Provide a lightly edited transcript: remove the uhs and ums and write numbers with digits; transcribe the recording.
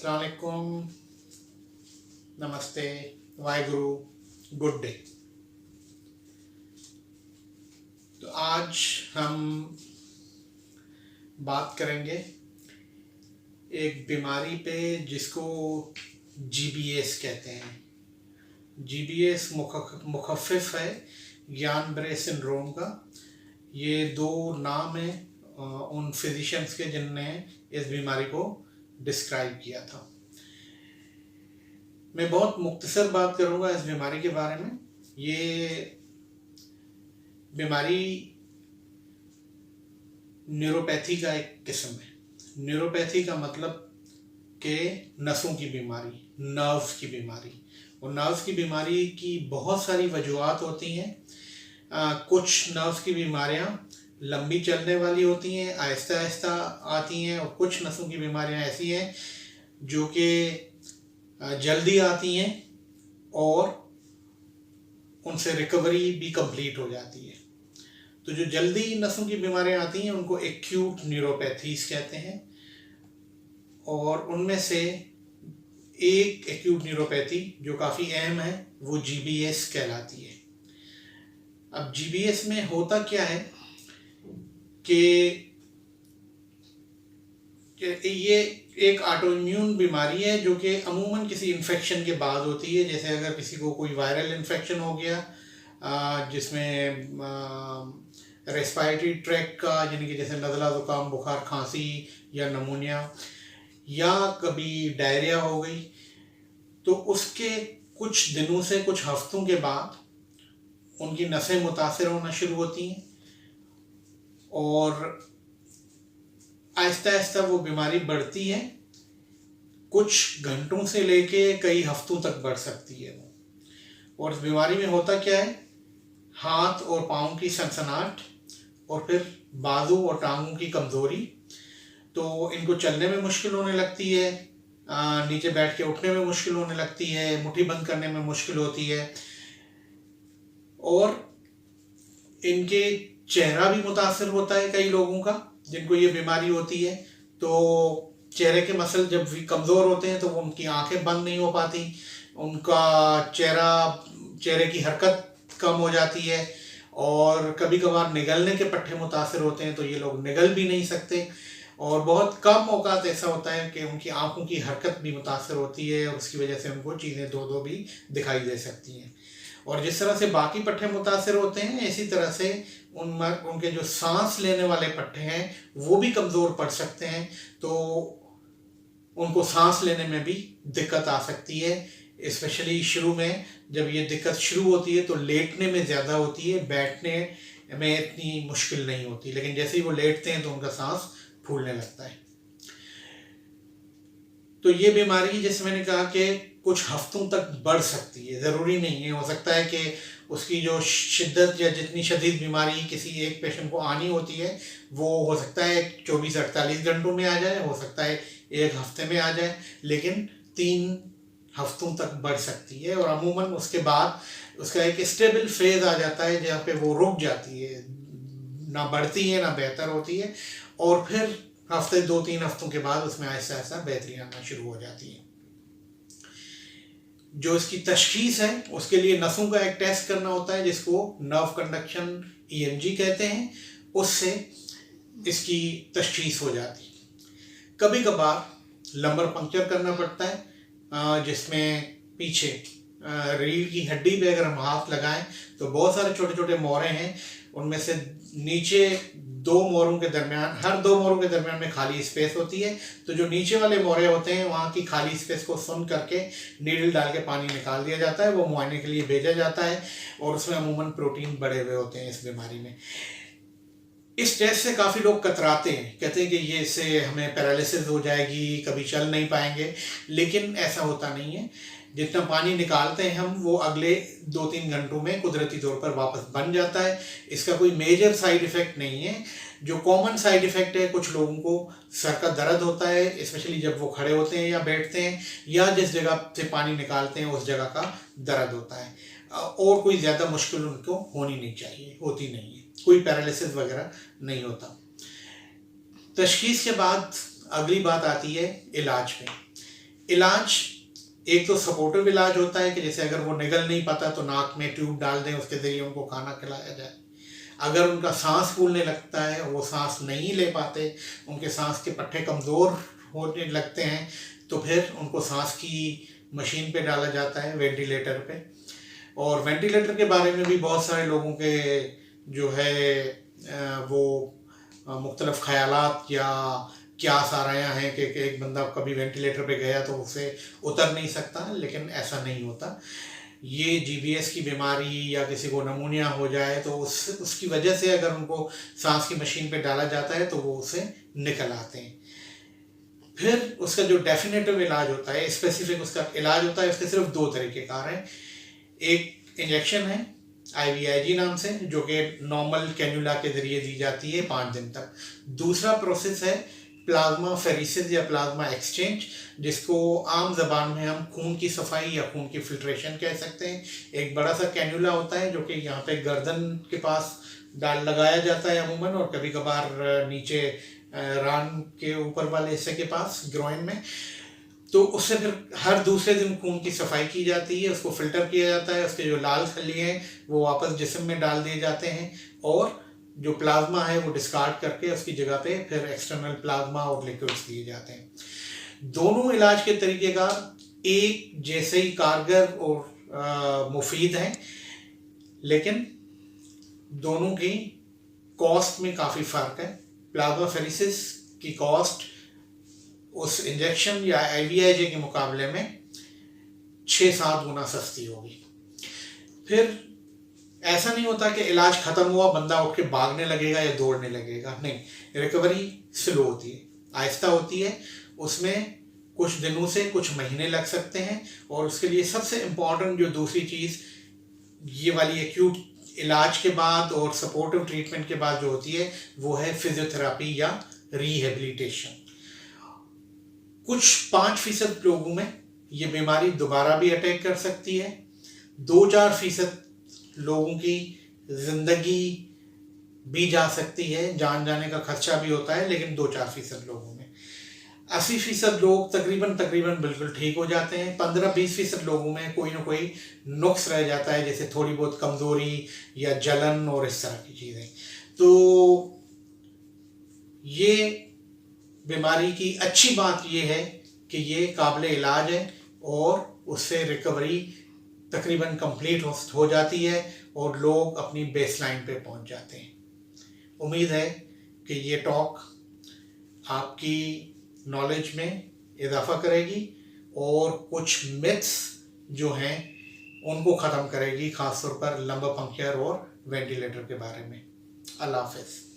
अस्सलाम वालेकुम, नमस्ते, वाहेगुरु, गुड डे। तो आज हम बात करेंगे एक बीमारी पे जिसको जीबीएस कहते हैं। जीबीएस मुखफ़िफ़ है ग्यान-बरे सिंड्रोम का। ये दो नाम हैं उन फिजिशियंस के जिनने इस बीमारी को डिस्क्राइब किया था। मैं बहुत मुख्तसर बात करूंगा इस बीमारी के बारे में। ये बीमारी न्यूरोपैथी का एक किस्म है। न्यूरोपैथी का मतलब कि नसों की बीमारी, नर्व्स की बीमारी। और नर्व्स की बीमारी की बहुत सारी वजूहात होती हैं। कुछ नर्व्स की बीमारियां लंबी चलने वाली होती हैं, आहिस्ता आहिस्ता आती हैं, और कुछ नसों की बीमारियां ऐसी हैं जो कि जल्दी आती हैं और उनसे रिकवरी भी कंप्लीट हो जाती है। तो जो जल्दी नसों की बीमारियां आती हैं उनको एक्यूट न्यूरोपैथीज कहते हैं, और उनमें से एक एक्यूट न्यूरोपैथी जो काफ़ी अहम है वो जीबीएस कहलाती है। अब जीबीएस में होता क्या है कि ये एक ऑटोइम्यून बीमारी है जो कि अमूमन किसी इन्फेक्शन के बाद होती है। जैसे अगर किसी को कोई वायरल इन्फेक्शन हो गया जिसमें रेस्पिरेटरी ट्रैक्ट का, यानी कि जैसे नज़ला, ज़ुकाम, बुखार, खांसी या नमूनिया, या कभी डायरिया हो गई, तो उसके कुछ दिनों से, कुछ हफ्तों के बाद उनकी नसें मुतासिर होना शुरू होती हैं और आहिस्ता आहिस्ता वो बीमारी बढ़ती है। कुछ घंटों से लेके कई हफ्तों तक बढ़ सकती है वो। और इस बीमारी में होता क्या है, हाथ और पाँव की सनसनाहट, और फिर बाजू और टांगों की कमज़ोरी। तो इनको चलने में मुश्किल होने लगती है, नीचे बैठ के उठने में मुश्किल होने लगती है, मुट्ठी बंद करने में मुश्किल होती है, और इनके चेहरा भी मुतासर होता है। कई लोगों का जिनको ये बीमारी होती है तो चेहरे के मसल जब भी कमज़ोर होते हैं तो वो उनकी आंखें बंद नहीं हो पाती, उनका चेहरे की हरकत कम हो जाती है, और कभी कभार निगलने के पट्टे मुतासर होते हैं तो ये लोग निगल भी नहीं सकते। और बहुत कम औकात ऐसा होता है कि उनकी आंखों की हरकत भी मुतासर होती है और उसकी वजह से उनको चीज़ें दो दो भी दिखाई दे सकती हैं। और जिस तरह से बाकी पट्टे मुतासर होते हैं, इसी तरह से उनके जो सांस लेने वाले पट्टे हैं वो भी कमज़ोर पड़ सकते हैं, तो उनको सांस लेने में भी दिक्कत आ सकती है। स्पेशली शुरू में जब ये दिक्कत शुरू होती है तो लेटने में ज़्यादा होती है, बैठने में इतनी मुश्किल नहीं होती, लेकिन जैसे ही वो लेटते हैं तो उनका सांस फूलने लगता है। तो ये बीमारी, जैसे मैंने कहा कि कुछ हफ्तों तक बढ़ सकती है, ज़रूरी नहीं है। हो सकता है कि उसकी जो शिद्दत या जितनी शदीद बीमारी किसी एक पेशेंट को आनी होती है वो हो सकता है 24-48 घंटों में आ जाए, हो सकता है एक हफ्ते में आ जाए, लेकिन 3 हफ्तों तक बढ़ सकती है। और अमूमन उसके बाद उसका एक स्टेबल फेज़ आ जाता है जहाँ पे वो रुक जाती है, ना बढ़ती है ना बेहतर होती है, और फिर हफ्ते 2-3 हफ्तों के बाद उसमें आहिस्ता आहिस्ता बेहतरी आना शुरू हो जाती है। जो इसकी तशखीस है उसके लिए नसों का एक टेस्ट करना होता है जिसको नर्व कंडक्शन EMG कहते हैं, उससे इसकी तशखीस हो जाती है। कभी कभार लंबर पंक्चर करना पड़ता है जिसमें पीछे रीढ़ की हड्डी पे अगर हम हाथ लगाएं तो बहुत सारे छोटे छोटे मोरे हैं, उनमें से नीचे 2 मोरों के दरमियान, हर 2 मोरों के दरमियान में खाली स्पेस होती है। तो जो नीचे वाले मोरे होते हैं वहाँ की खाली स्पेस को सुन करके नीडल डाल के पानी निकाल दिया जाता है, वो मुआयने के लिए भेजा जाता है, और उसमें अमूमन प्रोटीन बढ़े हुए होते हैं इस बीमारी में। इस टेस्ट से काफ़ी लोग कतराते हैं, कहते हैं कि ये इससे हमें पैरालिसिस हो जाएगी, कभी चल नहीं पाएंगे, लेकिन ऐसा होता नहीं है। जितना पानी निकालते हैं हम वो अगले 2-3 घंटों में कुदरती तौर पर वापस बन जाता है। इसका कोई मेजर साइड इफ़ेक्ट नहीं है। जो कॉमन साइड इफ़ेक्ट है, कुछ लोगों को सर का दर्द होता है, स्पेशली जब वो खड़े होते हैं या बैठते हैं, या जिस जगह से पानी निकालते हैं उस जगह का दर्द होता है, और कोई ज़्यादा मुश्किल उनको होनी नहीं चाहिए, होती नहीं है, कोई पैरालिसिस वगैरह नहीं होता। तशखीस के बाद अगली बात आती है इलाज पे। इलाज एक तो सपोर्टिव इलाज होता है कि जैसे अगर वो निगल नहीं पाता तो नाक में ट्यूब डाल दें, उसके ज़रिए उनको खाना खिलाया जाए। अगर उनका सांस फूलने लगता है, वो सांस नहीं ले पाते, उनके सांस के पट्टे कमज़ोर होने लगते हैं, तो फिर उनको सांस की मशीन पे डाला जाता है, वेंटिलेटर पे। और वेंटिलेटर के बारे में भी बहुत सारे लोगों के जो है वो मुख्तलिफ ख़यालात या क्या सारायाँ हैं कि एक बंदा कभी वेंटिलेटर पे गया तो उसे उतर नहीं सकता, लेकिन ऐसा नहीं होता। ये जीबीएस की बीमारी या किसी को नमूनिया हो जाए तो उसकी वजह से अगर उनको सांस की मशीन पे डाला जाता है तो वो उसे निकल आते हैं। फिर उसका जो डेफिनेटिव इलाज होता है, स्पेसिफिक उसका इलाज होता है, उसके सिर्फ 2 तरीक़ेकार हैं। एक इंजेक्शन है IVIG नाम से, जो कि नॉर्मल कैन्यूला के ज़रिए दी जाती है 5 दिन तक। दूसरा प्रोसेस है प्लाज्मा फेरिसिस या प्लाज्मा एक्सचेंज, जिसको आम ज़बान में हम खून की सफाई या खून की फिल्ट्रेशन कह सकते हैं। एक बड़ा सा कैन्यूला होता है जो कि यहाँ पे गर्दन के पास डाल लगाया जाता है अमूमन, और कभी कभार नीचे रान के ऊपर वाले हिस्से के पास ग्रोइन में। तो उससे फिर हर दूसरे दिन खून की सफाई की जाती है, उसको फिल्टर किया जाता है, उसके जो लाल खलिए हैं वो वापस जिस्म में डाल दिए जाते हैं, और जो प्लाज्मा है वो डिस्कार्ड करके उसकी जगह पे फिर एक्सटर्नल प्लाज्मा और लिक्विड्स दिए जाते हैं। दोनों इलाज के तरीक़ेकार एक जैसे ही कारगर और मुफीद हैं, लेकिन दोनों की कॉस्ट में काफ़ी फ़र्क है। प्लाज्मा फेरिसिस की कॉस्ट उस इंजेक्शन या IVIG के मुकाबले में 6-7 गुना सस्ती होगी। फिर ऐसा नहीं होता कि इलाज ख़त्म हुआ बंदा उठ के भागने लगेगा या दौड़ने लगेगा, नहीं। रिकवरी स्लो होती है, आहिस्ता होती है, उसमें कुछ दिनों से कुछ महीने लग सकते हैं। और उसके लिए सबसे इम्पॉर्टेंट जो दूसरी चीज़ ये वाली एक्यूट इलाज के बाद और सपोर्टिव ट्रीटमेंट के बाद जो होती है वो है फिजियोथेरापी या रिहेबिलिटेशन। कुछ 5% लोगों में ये बीमारी दोबारा भी अटैक कर सकती है। 2-4% लोगों की ज़िंदगी भी जा सकती है, जान जाने का खर्चा भी होता है, लेकिन 2-4% लोगों में। 80% लोग तकरीबन बिल्कुल ठीक हो जाते हैं। 15-20% लोगों में कोई ना कोई नुक्स रह जाता है, जैसे थोड़ी बहुत कमज़ोरी या जलन और इस तरह की चीज़ें। तो ये बीमारी की अच्छी बात ये है कि ये काबिल इलाज है और उससे रिकवरी तकरीबन कंप्लीट हो जाती है और लोग अपनी बेसलाइन पे पहुंच जाते हैं। उम्मीद है कि ये टॉक आपकी नॉलेज में इजाफ़ा करेगी और कुछ मिथ्स जो हैं उनको ख़त्म करेगी, ख़ासतौर पर लंबा पंक्चर और वेंटिलेटर के बारे में। अल्लाह हाफ़िज़।